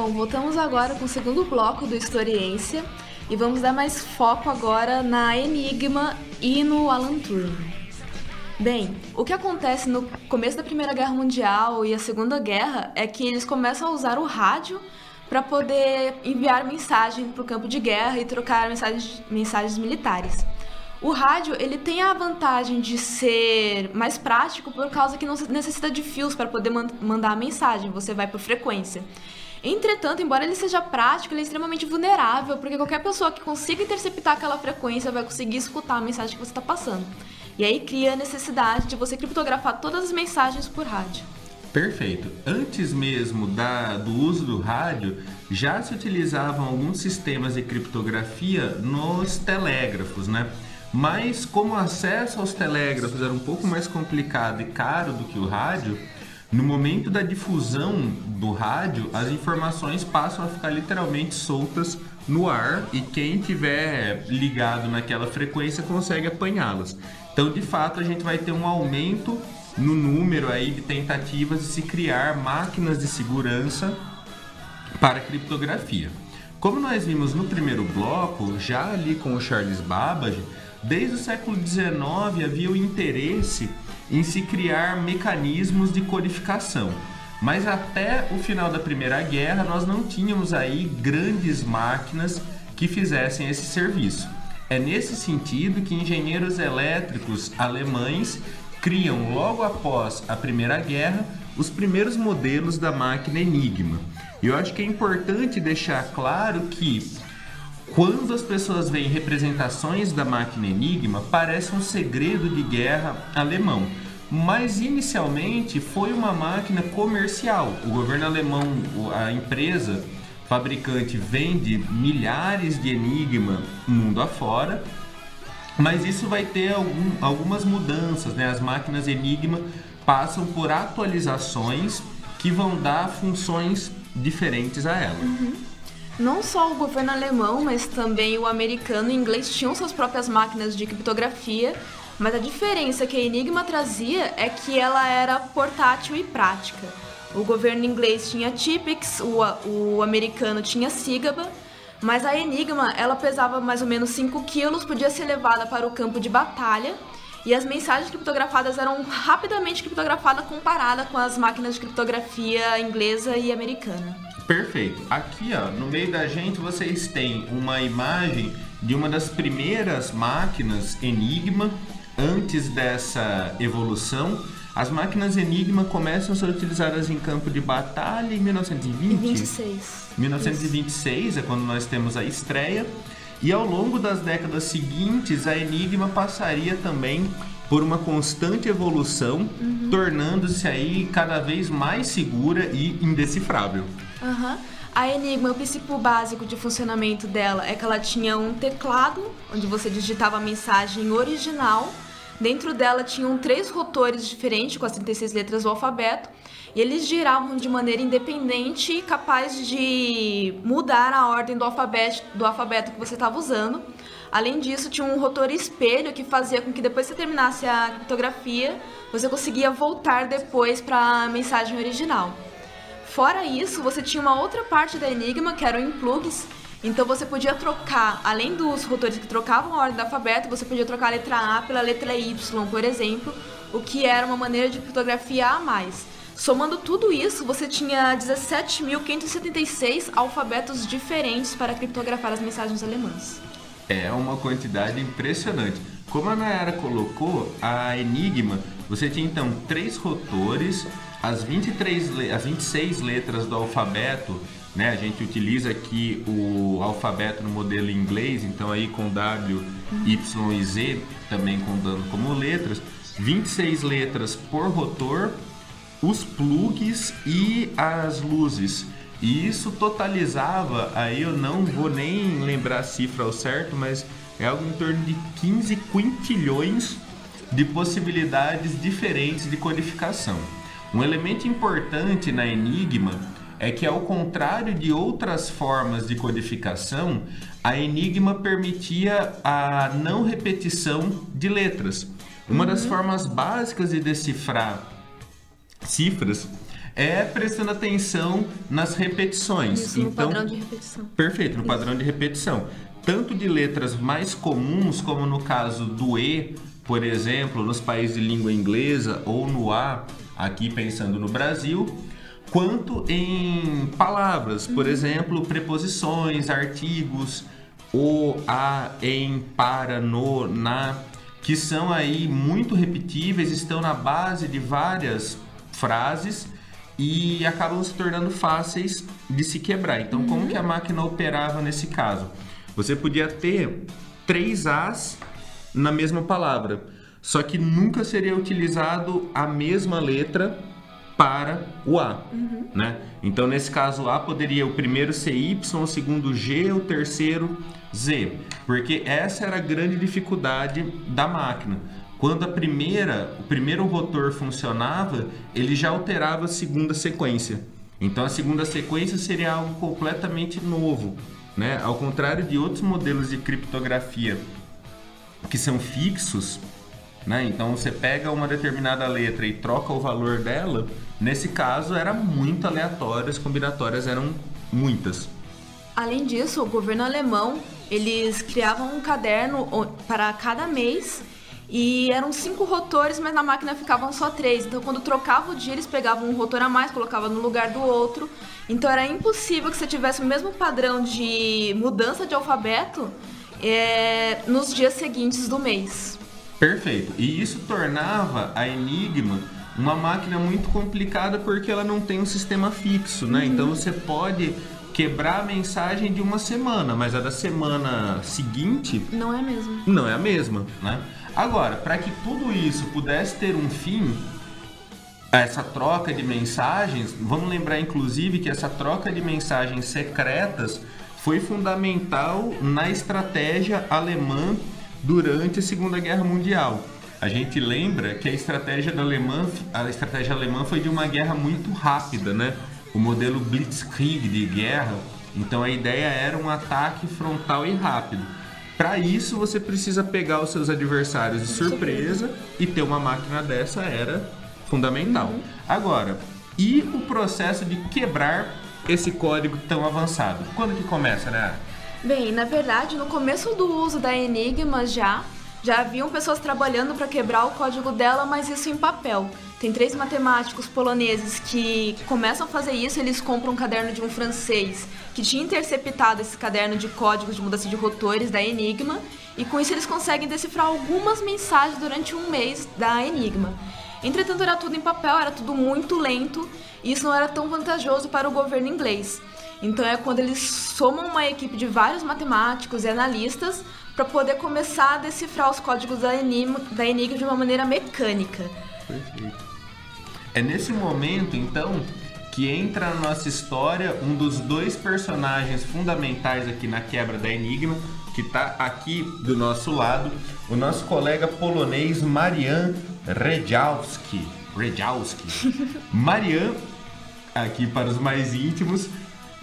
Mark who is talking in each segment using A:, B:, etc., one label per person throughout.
A: Bom, voltamos agora com o segundo bloco do Historiência e vamos dar mais foco agora na Enigma e no Alan Turing. Bem, o que acontece no começo da Primeira Guerra Mundial e a Segunda Guerra é que eles começam a usar o rádio para poder enviar mensagem para o campo de guerra e trocar mensagens militares. O rádio ele tem a vantagem de ser mais prático por causa que não necessita de fios para poder mandar a mensagem, você vai por frequência. Entretanto, embora ele seja prático, ele é extremamente vulnerável, porque qualquer pessoa que consiga interceptar aquela frequência vai conseguir escutar a mensagem que você está passando. E aí cria a necessidade de você criptografar todas as mensagens por rádio.
B: Perfeito. Antes mesmo do uso do rádio, já se utilizavam alguns sistemas de criptografia nos telégrafos, né? Mas como o acesso aos telégrafos era um pouco mais complicado e caro do que o rádio, no momento da difusão do rádio, as informações passam a ficar literalmente soltas no ar e quem tiver ligado naquela frequência consegue apanhá-las. Então, de fato, a gente vai ter um aumento no número aí de tentativas de se criar máquinas de segurança para criptografia. Como nós vimos no primeiro bloco, já ali com o Charles Babbage, desde o século XIX havia o interesse em se criar mecanismos de codificação. Mas até o final da Primeira Guerra nós não tínhamos aí grandes máquinas que fizessem esse serviço. É nesse sentido que engenheiros elétricos alemães criam, logo após a Primeira Guerra, os primeiros modelos da máquina Enigma. E eu acho que é importante deixar claro que quando as pessoas veem representações da máquina Enigma, parece um segredo de guerra alemão. Mas inicialmente foi uma máquina comercial. O governo alemão, a empresa fabricante, vende milhares de Enigma mundo afora, mas isso vai ter algumas mudanças, né? As máquinas Enigma passam por atualizações que vão dar funções diferentes a ela.
A: Não só o governo alemão, mas também o americano e o inglês tinham suas próprias máquinas de criptografia, mas a diferença que a Enigma trazia é que ela era portátil e prática. O governo inglês tinha Tipix, o americano tinha Cigaba, mas a Enigma ela pesava mais ou menos 5 quilos, podia ser levada para o campo de batalha e as mensagens criptografadas eram rapidamente criptografadas comparada com as máquinas de criptografia inglesa e americana.
B: Perfeito. Aqui, ó, no meio da gente vocês têm uma imagem de uma das primeiras máquinas Enigma. Antes dessa evolução, as máquinas Enigma começam a ser utilizadas em campo de batalha em 1926. 1926 é quando nós temos a estreia. E ao longo das décadas seguintes, a Enigma passaria também por uma constante evolução, tornando-se aí cada vez mais segura e indecifrável.
A: A Enigma, o princípio básico de funcionamento dela é que ela tinha um teclado, onde você digitava a mensagem original. Dentro dela tinham 3 rotores diferentes, com as 36 letras do alfabeto, e eles giravam de maneira independente e capaz de mudar a ordem do alfabeto que você estava usando. Além disso, tinha um rotor espelho que fazia com que depois que você terminasse a criptografia, você conseguia voltar depois para a mensagem original. Fora isso, você tinha uma outra parte da Enigma, que eram plugs. Então você podia trocar, além dos rotores que trocavam a ordem do alfabeto, você podia trocar a letra A pela letra Y, por exemplo, o que era uma maneira de criptografia a mais. Somando tudo isso, você tinha 17.576 alfabetos diferentes para criptografar as mensagens alemãs.
B: É uma quantidade impressionante. Como a Nayara colocou, a Enigma, você tinha então 3 rotores, as 26 letras do alfabeto, né? A gente utiliza aqui o alfabeto no modelo inglês, então aí com W, Y e Z, também contando como letras, 26 letras por rotor, os plugs e as luzes. E isso totalizava, aí eu não vou nem lembrar a cifra ao certo, mas é algo em torno de 15 quintilhões de possibilidades diferentes de codificação. Um elemento importante na Enigma é que, ao contrário de outras formas de codificação, a Enigma permitia a não repetição de letras. Uma das formas básicas de decifrar cifras é prestando atenção nas repetições.
A: Isso, no padrão de repetição.
B: Perfeito, no padrão de repetição. Tanto de letras mais comuns, como no caso do E, por exemplo, nos países de língua inglesa, ou no A, aqui pensando no Brasil, quanto em palavras, por exemplo, preposições, artigos, o, a, em, para, no, na, que são aí muito repetíveis, estão na base de várias frases e acabam se tornando fáceis de se quebrar. Então, como que a máquina operava nesse caso? Você podia ter 3 As na mesma palavra, só que nunca seria utilizado a mesma letra para o A, né? Então, nesse caso, o A poderia o primeiro ser Y, o segundo G, o terceiro Z, porque essa era a grande dificuldade da máquina. Quando o primeiro rotor funcionava, ele já alterava a segunda sequência. Então, a segunda sequência seria algo completamente novo, né? Ao contrário de outros modelos de criptografia que são fixos, né? Então você pega uma determinada letra e troca o valor dela. Nesse caso era muito aleatório, as combinatórias eram muitas.
A: Além disso, o governo alemão, eles criavam um caderno para cada mês e eram 5 rotores, mas na máquina ficavam só 3. Então quando trocava o dia, eles pegavam um rotor a mais, colocavam no lugar do outro. Então era impossível que você tivesse o mesmo padrão de mudança de alfabeto nos dias seguintes do mês.
B: Perfeito. E isso tornava a Enigma uma máquina muito complicada porque ela não tem um sistema fixo, né? Então você pode quebrar a mensagem de uma semana, mas a da semana seguinte
A: não é a mesma.
B: Não é a mesma, né? Agora, para que tudo isso pudesse ter um fim, essa troca de mensagens, vamos lembrar inclusive que essa troca de mensagens secretas foi fundamental na estratégia alemã durante a Segunda Guerra Mundial. A gente lembra que a estratégia alemã foi de uma guerra muito rápida, né? O modelo Blitzkrieg de guerra. Então a ideia era um ataque frontal e rápido. Para isso você precisa pegar os seus adversários de surpresa e ter uma máquina dessa era fundamental. Agora, e o processo de quebrar esse código tão avançado? Quando que começa, né?
A: Bem, na verdade, no começo do uso da Enigma já haviam pessoas trabalhando para quebrar o código dela, mas isso em papel. Tem 3 matemáticos poloneses que começam a fazer isso. Eles compram um caderno de um francês que tinha interceptado esse caderno de códigos de mudança de rotores da Enigma, e com isso eles conseguem decifrar algumas mensagens durante um mês da Enigma. Entretanto, era tudo em papel, era tudo muito lento, e isso não era tão vantajoso para o governo inglês. Então é quando eles somam uma equipe de vários matemáticos e analistas para poder começar a decifrar os códigos da Enigma de uma maneira mecânica.
B: Perfeito. É nesse momento, então, que entra na nossa história um dos 2 personagens fundamentais aqui na quebra da Enigma, que está aqui do nosso lado, o nosso colega polonês Marian Rejałowski. Marian, aqui para os mais íntimos,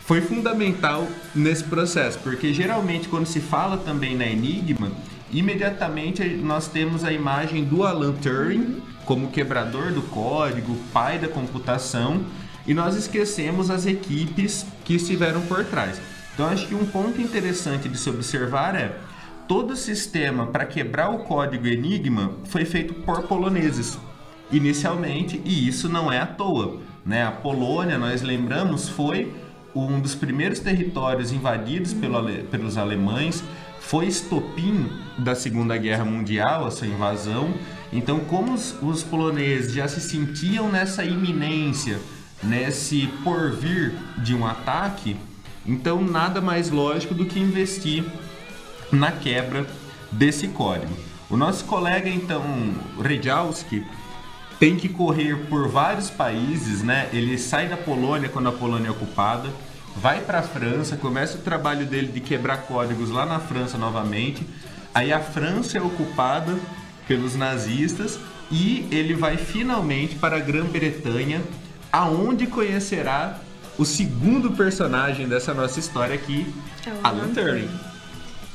B: foi fundamental nesse processo, porque geralmente quando se fala também na Enigma, imediatamente nós temos a imagem do Alan Turing como quebrador do código, pai da computação, e nós esquecemos as equipes que estiveram por trás. Então acho que um ponto interessante de se observar é todo o sistema para quebrar o código Enigma foi feito por poloneses inicialmente, e isso não é à toa, né? A Polônia, nós lembramos, foi um dos primeiros territórios invadidos pelos alemães, foi estopim da Segunda Guerra Mundial, essa invasão. Então, como os poloneses já se sentiam nessa iminência, nesse porvir de um ataque, então nada mais lógico do que investir na quebra desse código. O nosso colega, então, Rejałowski, tem que correr por vários países, né? Ele sai da Polônia quando a Polônia é ocupada, vai para a França, começa o trabalho dele de quebrar códigos lá na França novamente. Aí a França é ocupada pelos nazistas e ele vai finalmente para a Grã-Bretanha, aonde conhecerá o segundo personagem dessa nossa história aqui, Alan Turing.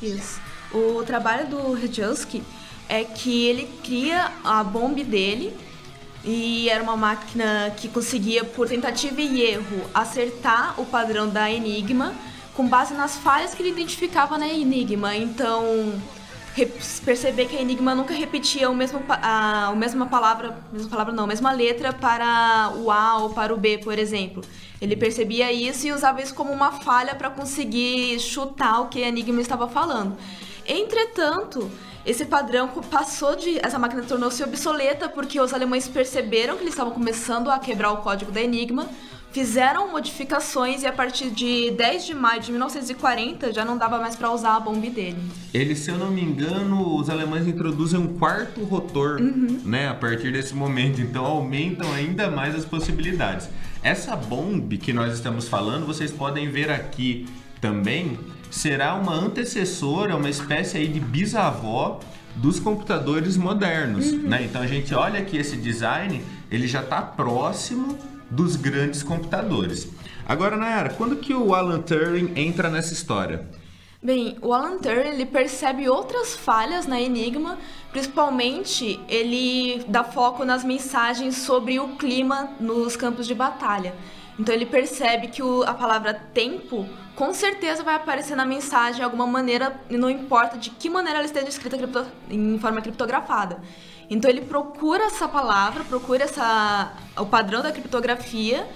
A: Isso. O trabalho do Rejałowski é que ele cria a bomba dele E era uma máquina que conseguia, por tentativa e erro, acertar o padrão da Enigma com base nas falhas que ele identificava na Enigma. Então, perceber que a Enigma nunca repetia a mesma letra para o A ou para o B, por exemplo. Ele percebia isso e usava isso como uma falha para conseguir chutar o que a Enigma estava falando. Entretanto, esse padrão essa máquina tornou-se obsoleta porque os alemães perceberam que eles estavam começando a quebrar o código da Enigma, fizeram modificações e a partir de 10 de maio de 1940 já não dava mais para usar a bomba dele.
B: Eles, se eu não me engano, os alemães introduzem um quarto rotor, né, a partir desse momento, então aumentam ainda mais as possibilidades. Essa bomba que nós estamos falando, vocês podem ver aqui também, será uma antecessora, uma espécie aí de bisavó dos computadores modernos, né? Então a gente olha aqui esse design, ele já está próximo dos grandes computadores. Agora, Nayara, quando que o Alan Turing entra nessa história?
A: Bem, o Alan Turing ele percebe outras falhas na Enigma, principalmente ele dá foco nas mensagens sobre o clima nos campos de batalha. Então ele percebe que a palavra tempo com certeza vai aparecer na mensagem de alguma maneira, e não importa de que maneira ela esteja escrita em forma criptografada. Então ele procura essa palavra, o padrão da criptografia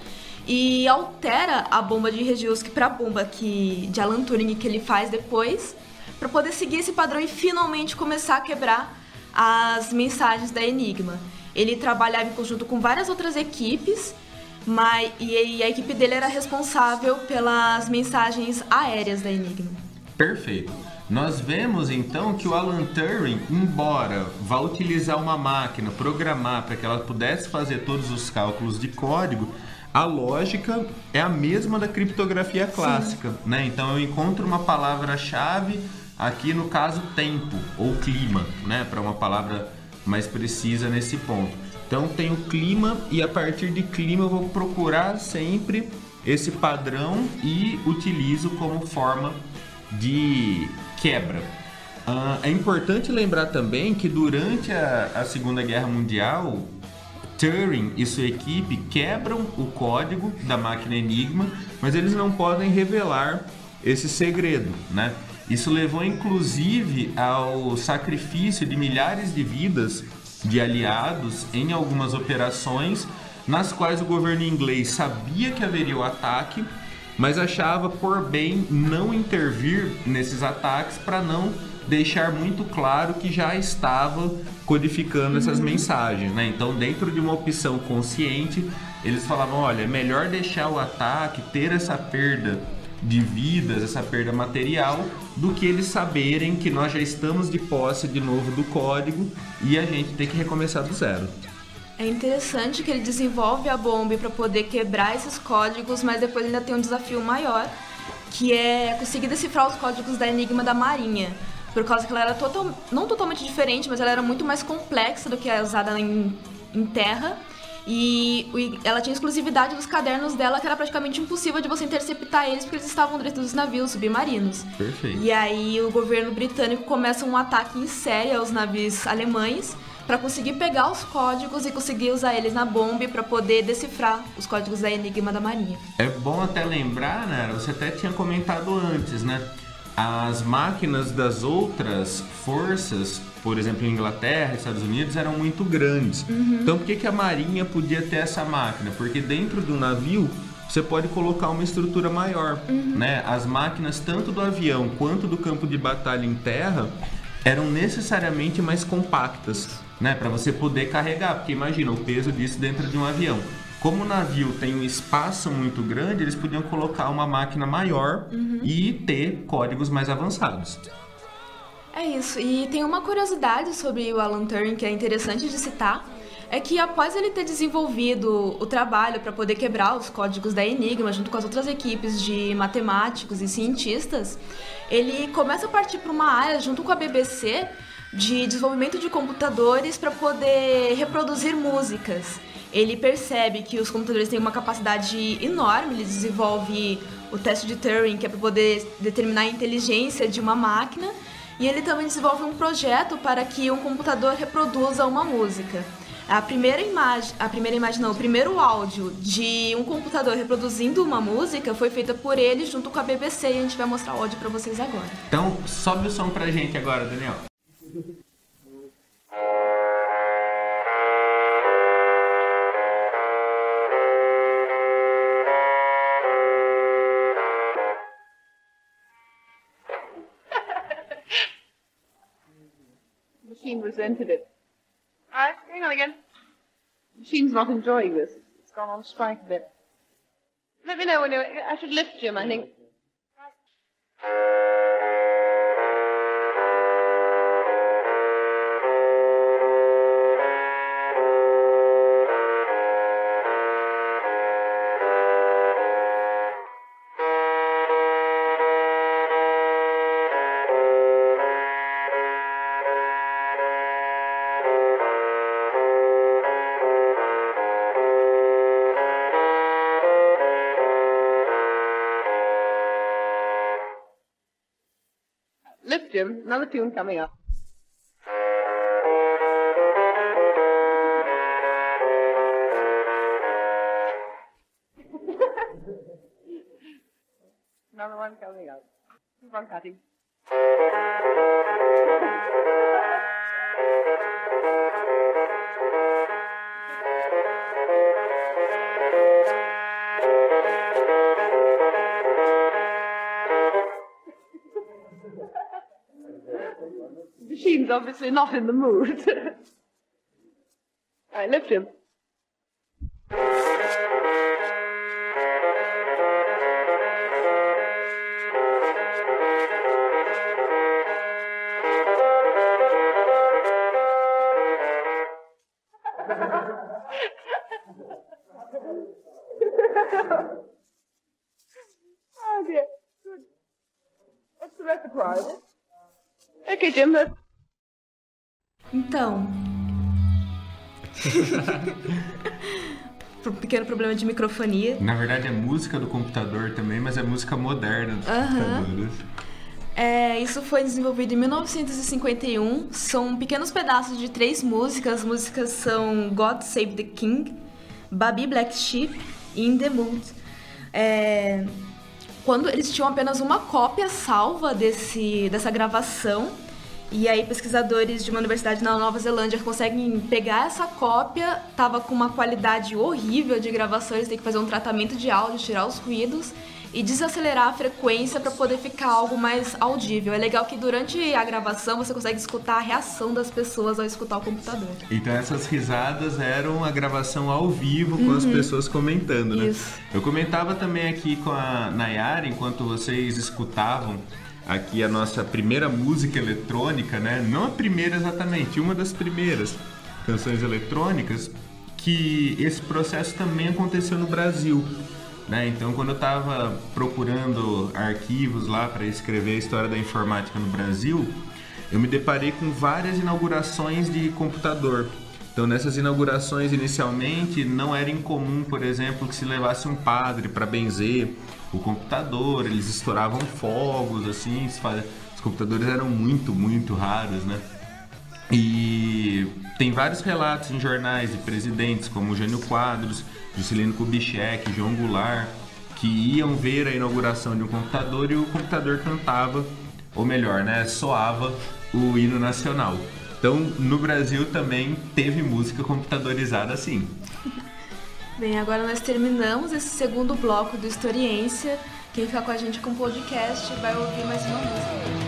A: e altera a bomba de Rejewski para a bomba de Alan Turing que ele faz depois, para poder seguir esse padrão e finalmente começar a quebrar as mensagens da Enigma. Ele trabalhava em conjunto com várias outras equipes, e a equipe dele era responsável pelas mensagens aéreas da Enigma.
B: Perfeito. Nós vemos então que o Alan Turing, embora vá utilizar uma máquina, programar para que ela pudesse fazer todos os cálculos de código, a lógica é a mesma da criptografia clássica, né? Então eu encontro uma palavra-chave, aqui no caso tempo ou clima, né? Para uma palavra mais precisa nesse ponto. Então tem o clima e a partir de clima eu vou procurar sempre esse padrão e utilizo como forma de quebra. É importante lembrar também que durante a Segunda Guerra Mundial, Turing e sua equipe quebram o código da máquina Enigma, mas eles não podem revelar esse segredo, né? Isso levou inclusive ao sacrifício de milhares de vidas de aliados em algumas operações nas quais o governo inglês sabia que haveria o ataque, mas achava por bem não intervir nesses ataques para não deixar muito claro que já estava codificando essas mensagens, né? Então, dentro de uma opção consciente, eles falavam, olha, é melhor deixar o ataque, ter essa perda de vidas, essa perda material, do que eles saberem que nós já estamos de posse de novo do código e a gente tem que recomeçar do zero.
A: É interessante que ele desenvolve a bomba para poder quebrar esses códigos, mas depois ainda tem um desafio maior, que é conseguir decifrar os códigos da Enigma da Marinha, por causa que ela era não totalmente diferente, mas ela era muito mais complexa do que a usada em terra. E ela tinha exclusividade dos cadernos dela, que era praticamente impossível de você interceptar eles, porque eles estavam dentro dos navios submarinos.
B: Perfeito.
A: E aí o governo britânico começa um ataque em série aos navios alemães para conseguir pegar os códigos e conseguir usar eles na bomba para poder decifrar os códigos da Enigma da Marinha.
B: É bom até lembrar, né? Você até tinha comentado antes, né? As máquinas das outras forças, por exemplo, Inglaterra e Estados Unidos, eram muito grandes. Então, por que a Marinha podia ter essa máquina? Porque dentro do navio, você pode colocar uma estrutura maior, né? As máquinas, tanto do avião quanto do campo de batalha em terra, eram necessariamente mais compactas, né? Para você poder carregar, porque imagina o peso disso dentro de um avião. Como o navio tem um espaço muito grande, eles podiam colocar uma máquina maior e ter códigos mais avançados.
A: É isso. E tem uma curiosidade sobre o Alan Turing que é interessante de citar, é que após ele ter desenvolvido o trabalho para poder quebrar os códigos da Enigma, junto com as outras equipes de matemáticos e cientistas, ele começa a partir para uma área, junto com a BBC, de desenvolvimento de computadores para poder reproduzir músicas. Ele percebe que os computadores têm uma capacidade enorme, ele desenvolve o teste de Turing, que é para poder determinar a inteligência de uma máquina, e ele também desenvolve um projeto para que um computador reproduza uma música. O primeiro áudio de um computador reproduzindo uma música foi feita por ele junto com a BBC e a gente vai mostrar o áudio pra vocês agora.
B: Então, sobe o som pra gente agora, Daniel.
C: The machine resented it. Alright, hang on again. The machine's not enjoying this. It's gone on strike a bit. Let me know when I should lift Jim, I think. Lift Jim, another tune coming up. Another one coming up. Keep on cutting. The machine's obviously not in the mood. Alright, lift him. Oh dear. Good. What's the repertoire? Okay, Jim, that's...
A: Então... Um pequeno problema de microfonia.
B: Na verdade é música do computador também, mas é música moderna dos computadores.
A: Isso foi desenvolvido em 1951. São pequenos pedaços de 3 músicas. As músicas são God Save the King, Baby Black Sheep e In the Mood. Quando eles tinham apenas uma cópia salva dessa gravação, e aí pesquisadores de uma universidade na Nova Zelândia conseguem pegar essa cópia, tava com uma qualidade horrível de gravação, eles têm que fazer um tratamento de áudio, tirar os ruídos e desacelerar a frequência para poder ficar algo mais audível. É legal que durante a gravação você consegue escutar a reação das pessoas ao escutar o computador.
B: Então essas risadas eram a gravação ao vivo com as pessoas comentando, né?
A: Isso.
B: Eu comentava também aqui com a Nayara, enquanto vocês escutavam aqui a nossa primeira música eletrônica, né? Não a primeira exatamente, uma das primeiras canções eletrônicas, que esse processo também aconteceu no Brasil, né? Então, quando eu estava procurando arquivos lá para escrever a história da informática no Brasil, eu me deparei com várias inaugurações de computador. Então, nessas inaugurações, inicialmente, não era incomum, por exemplo, que se levasse um padre para benzer o computador, eles estouravam fogos, assim, os computadores eram muito, muito raros, né? E tem vários relatos em jornais de presidentes como Jânio Quadros, Juscelino Kubitschek, João Goulart, que iam ver a inauguração de um computador e o computador cantava, ou melhor, né, soava o hino nacional. Então, no Brasil também teve música computadorizada assim.
A: Bem, agora nós terminamos esse segundo bloco do Historiência. Quem ficar com a gente com o podcast vai ouvir mais uma música.